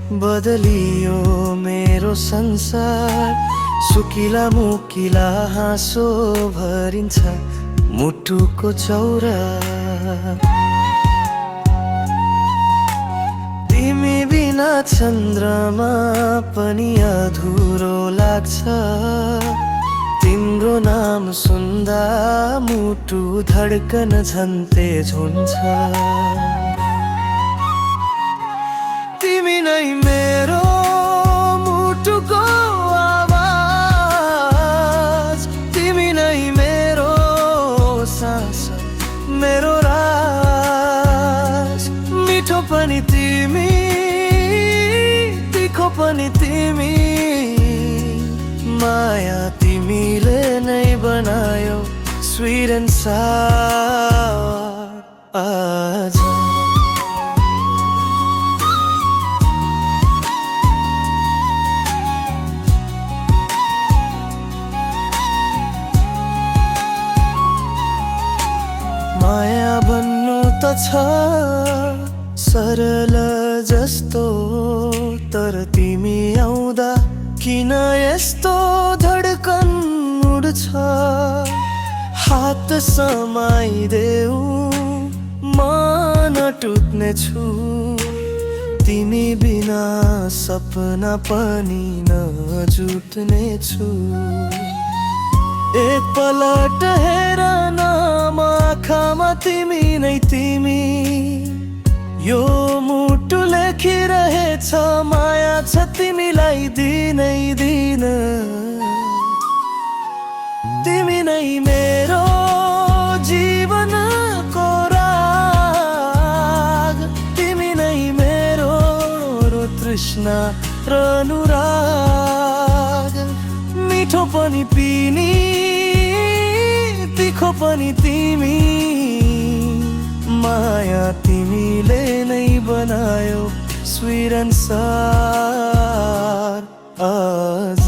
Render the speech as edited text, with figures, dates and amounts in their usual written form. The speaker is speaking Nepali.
बदलियो मेरो संसार, सुकिला मुकिला हाँसो भरिन्छ मुटुको चौरा। तिमी बिना चन्द्रमा पनि अधुरो लाग्छ, तिम्रो नाम सुन्दा मुटु धड्कन झन् तेज हुन्छ। तिमी नै मेरो मुटुको आवाज, तिमी नै मेरो सास, मेरो राज। मिठो पनि तिमी, तिखो पनि तिमी, माया तिमीले नै बनायो स्वीट एन्ड सावर आज। माया भन्नु त छ सरल जस्तो, तर तिमी आउँदा किन यस्तो धड्कन उड्छ। हात समाइदेऊ म नटुट्ने छु, तिमी बिना सपना पनि नजुट्ने छु। एक पलट हेर न म आँखामा तिमी नै तिमी, यो मुटु लेखिरहेछ माया छ तिमीलाई दिनै दिन। तिमी नै मेरो जीवनको राग, तिमी नै मेरो तृष्णा र अनुराग। मिठो पनि पिनी, तिखो पनि तिमी, माया तिमीले नै बनायो स्वीट एन्ड सावर आज।